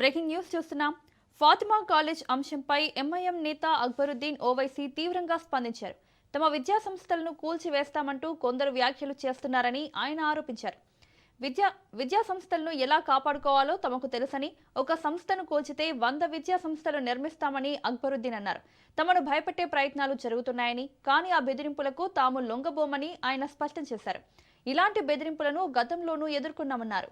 Breaking news చూస్తున్నాం. Fatima college అంశంపై MIM నేత అక్బరుద్దీన్ ఓవైసీ తీవ్రంగా స్పందించారు. తమ విద్యా సంస్థలను కూల్చివేస్తామంటూ కొందరు వ్యాఖ్యలు చేస్తున్నారని ఆయన ఆరోపించారు. విద్యా సంస్థలను ఎలా కాపాడుకోవాలో తమకు తెలుసని, ఒక సంస్థను కూల్చితే 100 విద్యా సంస్థలు నిర్మిస్తామని అక్బరుద్దీన్ అన్నారు. తమను భయపెట్టే ప్రయత్నాలు జరుగుతున్నాయని, కానీ ఆ బెదిరింపులకు తాము లొంగబోమని ఆయన స్పష్టం చేశారు. ఇలాంటి బెదిరింపులను గతంలోనూ ఎదుర్కొన్నామన్నారు.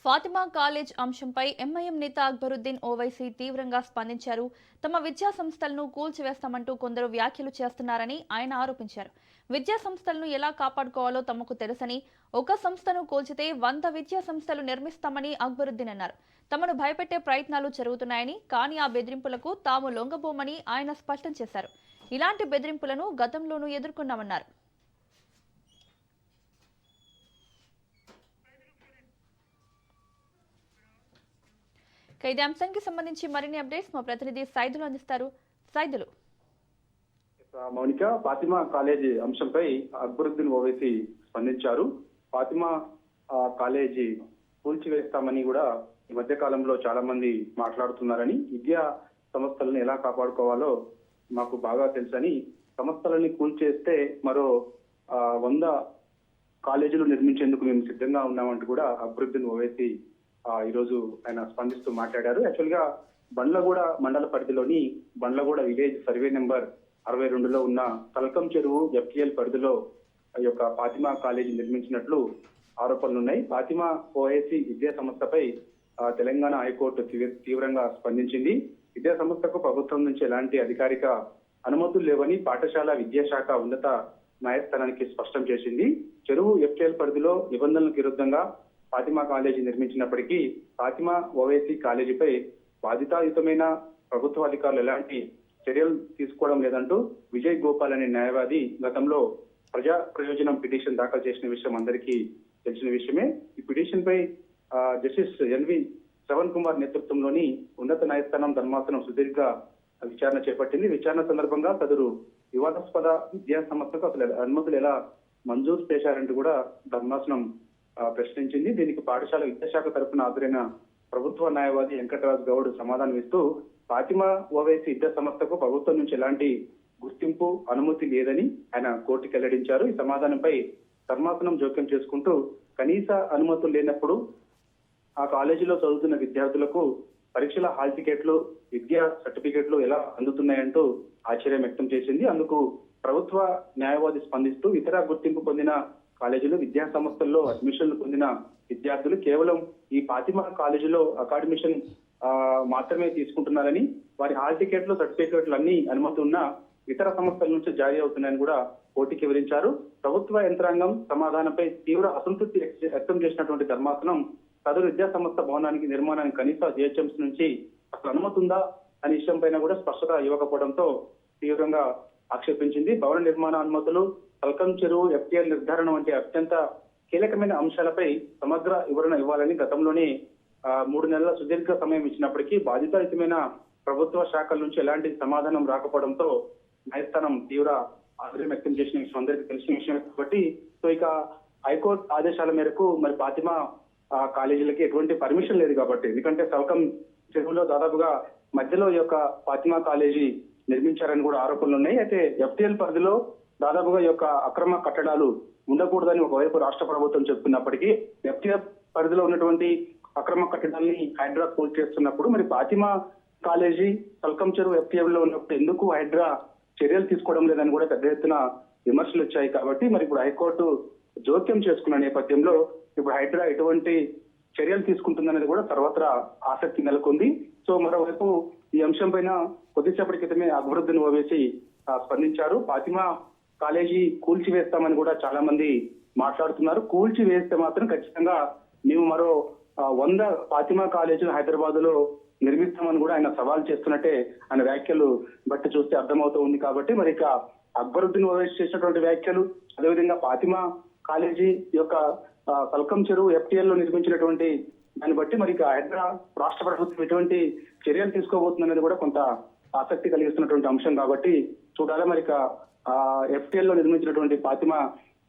ఫాతిమా కాలేజ్ అంశంపై ఎంఐఎం నేత అక్బరుద్దీన్ ఓవైసీ తీవ్రంగా స్పందించారు. తమ విద్యా సంస్థలను కూల్చివేస్తామంటూ కొందరు వ్యాఖ్యలు చేస్తున్నారని ఆయన ఆరోపించారు. విద్యా సంస్థలను ఎలా కాపాడుకోవాలో తమకు తెలుసని, ఒక సంస్థను కూల్చితే 100 విద్యా సంస్థలు నిర్మిస్తామని అక్బరుద్దీన్ అన్నారు. తమను భయపెట్టే ప్రయత్నాలు జరుగుతున్నాయని, కానీ ఆ బెదిరింపులకు తాము లొంగబోమని ఆయన స్పష్టం చేశారు. ఇలాంటి బెదిరింపులను గతంలోనూ ఎదుర్కొన్నామన్నారు. ఇదే అంశానికి సంబంధించి మరిన్ని అప్డేట్స్ మా ప్రతినిధి సైదులు అందిస్తారు. సైదులు. మౌనిక, ఫాతిమా కాలేజీ అంశంపై అక్బరుద్దీన్ ఓవైసీ స్పందించారు. ఫాతిమా కాలేజీ కూల్చివేస్తామని కూడా ఈ మధ్య కాలంలో చాలా మంది మాట్లాడుతున్నారని, విద్యా సంస్థలను ఎలా కాపాడుకోవాలో మాకు బాగా తెలుసని, సంస్థలని కూల్చేస్తే మరో 100 కాలేజీలు నిర్మించేందుకు మేము సిద్ధంగా ఉన్నామంటూ కూడా అక్బరుద్దీన్ ఓవైసీ ఈ రోజు ఆయన స్పందిస్తూ మాట్లాడారు. యాక్చువల్ గా బండ్లగూడ మండల పరిధిలోని బండ్లగూడ విలేజ్ సర్వే నెంబర్ 62లో ఉన్న తల్కం చెరువు ఎఫ్టీఎల్ పరిధిలో ఈ యొక్క ఫాతిమా కాలేజీ నిర్మించినట్లు ఆరోపణలున్నాయి. ఫాతిమా ఓఐసీ విద్యా సంస్థపై తెలంగాణ హైకోర్టు తీవ్రంగా స్పందించింది. విద్యా సంస్థకు ప్రభుత్వం నుంచి ఎలాంటి అధికారిక అనుమతులు లేవని పాఠశాల విద్యాశాఖ ఉన్నత న్యాయస్థానానికి స్పష్టం చేసింది. చెరువు ఎఫ్టీఎల్ పరిధిలో నిబంధనలకు విరుద్ధంగా ఫాతిమా కాలేజీ నిర్మించినప్పటికీ ఫాతిమా ఓవైసీ కాలేజీపై బాధితాయుతమైన ప్రభుత్వ అధికారులు ఎలాంటి చర్యలు తీసుకోవడం లేదంటూ విజయ్ గోపాల్ అనే న్యాయవాది గతంలో ప్రజా ప్రయోజనం పిటిషన్ దాఖలు చేసిన విషయం అందరికీ తెలిసిన విషయమే. ఈ పిటిషన్ పై జస్టిస్ ఎన్వి శ్రవణ్ కుమార్ నేతృత్వంలోని ఉన్నత న్యాయస్థానం ధర్మాసనం సుదీర్ఘ విచారణ చేపట్టింది. విచారణ సందర్భంగా సదరు వివాదాస్పద విద్యా సంస్థకు అసలు అనుమతులు ఎలా మంజూరు చేశారంటూ కూడా ధర్మాసనం ప్రశ్నించింది. దీనికి పాఠశాల విద్యాశాఖ తరఫున హాజరైన ప్రభుత్వ న్యాయవాది వెంకటరాజ్ గౌడ్ సమాధానం ఇస్తూ, ఫాతిమా ఓవైసీ విద్యా సంస్థకు ప్రభుత్వం నుంచి ఎలాంటి గుర్తింపు అనుమతి లేదని ఆయన కోర్టుకు వెల్లడించారు. ఈ సమాధానంపై ధర్మాసనం జోక్యం చేసుకుంటూ, కనీస అనుమతులు లేనప్పుడు ఆ కాలేజీలో చదువుతున్న విద్యార్థులకు పరీక్షల హాల్ టికెట్లు, విద్యా సర్టిఫికెట్లు ఎలా అందుతున్నాయంటూ ఆశ్చర్యం వ్యక్తం చేసింది. అందుకు ప్రభుత్వ న్యాయవాది స్పందిస్తూ, ఇతర గుర్తింపు పొందిన కాలేజీలు విద్యా సంస్థల్లో అడ్మిషన్లు పొందిన విద్యార్థులు కేవలం ఈ ఫాతిమా కాలేజీలో అకాడమిషన్ మాత్రమే తీసుకుంటున్నారని, వారి హాల్ టికెట్లు, సర్టిఫికెట్లు అన్ని అనుమతి ఉన్న ఇతర సంస్థల నుంచి జారీ అవుతున్నాయని కూడా కోర్టుకి వివరించారు. ప్రభుత్వ యంత్రాంగం సమాధానంపై తీవ్ర అసంతృప్తి వ్యక్తం చేసినటువంటి ధర్మాసనం సదరు విద్యా సంస్థ భవనానికి నిర్మాణానికి కనీస జిహెచ్ఎంసీ నుంచి అసలు అనుమతి ఉందా అనే విషయం పైన కూడా స్పష్టత ఇవ్వకపోవడంతో తీవ్రంగా ఆక్షేపించింది. భవన నిర్మాణ అనుమతులు, తల్కం చెరువు ఎఫ్టీఎల్ నిర్ధారణ వంటి అత్యంత కీలకమైన అంశాలపై సమగ్ర వివరణ ఇవ్వాలని గతంలోనే 3 నెలల సుదీర్ఘ సమయం ఇచ్చినప్పటికీ బాధితరహితమైన ప్రభుత్వ శాఖల నుంచి ఎలాంటి సమాధానం రాకపోవడంతో న్యాయస్థానం తీవ్ర ఆగ్రహం వ్యక్తం చేసిన విషయం అందరికీ తెలిసిన విషయం కాబట్టి, సో ఇక హైకోర్టు ఆదేశాల మేరకు మరి ఫాతిమా కాలేజీలకి ఎటువంటి పర్మిషన్ లేదు కాబట్టి, ఎందుకంటే తల్కం చెరువులో దాదాపుగా మధ్యలో ఈ యొక్క ఫాతిమా కాలేజీ నిర్మించారని కూడా ఆరోపణలు ఉన్నాయి. అయితే ఎఫ్టీఎల్ పరిధిలో దాదాపుగా ఈ యొక్క అక్రమ కట్టడాలు ఉండకూడదని ఒకవైపు రాష్ట్ర ప్రభుత్వం చెప్తున్నప్పటికీ, ఎఫ్టీఎల్ పరిధిలో ఉన్నటువంటి అక్రమ కట్టడాల్ని హైడ్రా కూల్చేస్తున్నప్పుడు మరి ఫాతిమా కాలేజీ తల్కం చెరువు ఎఫ్టీఎల్ లో ఉన్నప్పుడు ఎందుకు హైడ్రా చర్యలు తీసుకోవడం లేదని కూడా పెద్ద ఎత్తున విమర్శలు వచ్చాయి. కాబట్టి మరి ఇప్పుడు హైకోర్టు జోక్యం చేసుకున్న నేపథ్యంలో ఇప్పుడు హైడ్రా ఎటువంటి చర్యలు తీసుకుంటుందనేది కూడా సర్వత్రా ఆసక్తి నెలకొంది. సో మరోవైపు ఈ అంశం పైన కొద్దిసేపటి క్రితమే అక్బరుద్దీన్ ఓవైసీ స్పందించారు. ఫాతిమా కాలేజీ కూల్చివేస్తామని కూడా చాలా మంది మాట్లాడుతున్నారు. కూల్చివేస్తే మాత్రం ఖచ్చితంగా మేము మరో 100 ఫాతిమా కాలేజీలు హైదరాబాద్ లో నిర్మిస్తామని కూడా ఆయన సవాల్ చేస్తున్నట్టే ఆయన వ్యాఖ్యలు బట్టి చూస్తే అర్థమవుతూ ఉంది. కాబట్టి మరి ఇక అక్బరుద్దీన్ ఓవైసీ చేసినటువంటి వ్యాఖ్యలు, అదేవిధంగా ఫాతిమా కాలేజీ యొక్క సల్కం చెరువు FTL లో నిర్మించినటువంటి దాన్ని బట్టి మరి ఇక హైదరాబాద్ రాష్ట్ర ప్రభుత్వం ఎటువంటి చర్యలు తీసుకోబోతుంది అనేది కూడా కొంత ఆసక్తి కలిగిస్తున్నటువంటి అంశం. కాబట్టి చూడాలి మరి ఇక FTL లో నిర్మించినటువంటి ఫాతిమా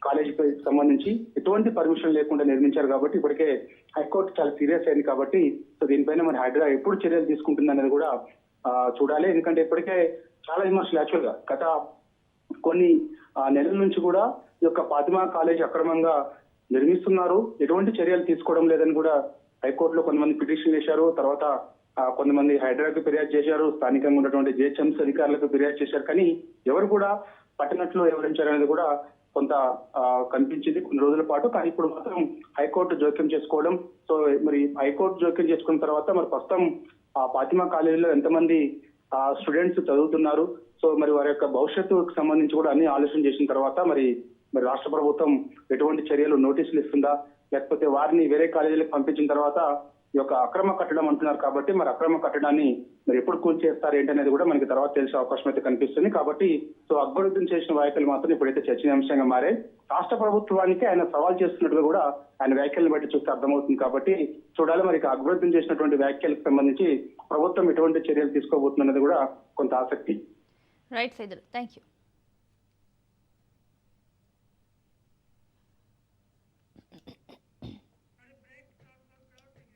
కాలేజీకి సంబంధించి ఎటువంటి పర్మిషన్ లేకుండా నిర్మించారు కాబట్టి ఇప్పటికే హైకోర్టు చాలా సీరియస్ అయింది. కాబట్టి సో దీనిపైన మరి హైదరాబాద్ ఎప్పుడు చర్యలు తీసుకుంటుంది అనేది కూడా చూడాలి. ఎందుకంటే ఇప్పటికే చాలా విమర్శలు యాక్చువల్ గా గత కొన్ని నెలల నుంచి కూడా ఈ యొక్క ఫాతిమా కాలేజీ అక్రమంగా నిర్మిస్తున్నారు, ఎటువంటి చర్యలు తీసుకోవడం లేదని కూడా హైకోర్టులో కొంతమంది పిటిషన్ చేశారు. తర్వాత కొంతమంది హైదరాబాద్ ఫిర్యాదు చేశారు, స్థానికంగా ఉన్నటువంటి GHMC అధికారులకు ఫిర్యాదు చేశారు. కానీ ఎవరు కూడా పట్టణట్లు వివరించారు అనేది కూడా కొంత కనిపించింది కొన్ని రోజుల పాటు. కానీ ఇప్పుడు మాత్రం హైకోర్టు జోక్యం చేసుకోవడం, సో మరి హైకోర్టు జోక్యం చేసుకున్న తర్వాత మరి ప్రస్తుతం ఆ ఫాతిమా కాలేజీలో ఎంతమంది స్టూడెంట్స్ చదువుతున్నారు, సో మరి వారి యొక్క భవిష్యత్తుకు సంబంధించి కూడా అన్ని ఆలోచన చేసిన తర్వాత మరి రాష్ట్ర ప్రభుత్వం ఎటువంటి చర్యలు నోటీసులు ఇస్తుందా, లేకపోతే వారిని వేరే కాలేజీలకు పంపించిన తర్వాత ఈ యొక్క అక్రమ కట్టడం అంటున్నారు. కాబట్టి మరి అక్రమ కట్టడాన్ని మరి ఎప్పుడు కూల్చేస్తారు ఏంటనేది కూడా మనకి తర్వాత తెలిసే అవకాశం అయితే కనిపిస్తుంది. కాబట్టి సో అక్బరుద్దీన్ చేసిన వ్యాఖ్యలు మాత్రం ఇప్పుడైతే చర్చనీయాంశంగా మారాయి. రాష్ట్ర ప్రభుత్వానికి ఆయన సవాల్ చేస్తున్నట్టుగా కూడా ఆయన వ్యాఖ్యలను బట్టి చూస్తే అర్థమవుతుంది. కాబట్టి చూడాలి మరి అక్బరుద్దీన్ చేసినటువంటి వ్యాఖ్యలకు సంబంధించి ప్రభుత్వం ఎటువంటి చర్యలు తీసుకోబోతుంది అనేది కూడా కొంత ఆసక్తి. Right Saidulu, thank you.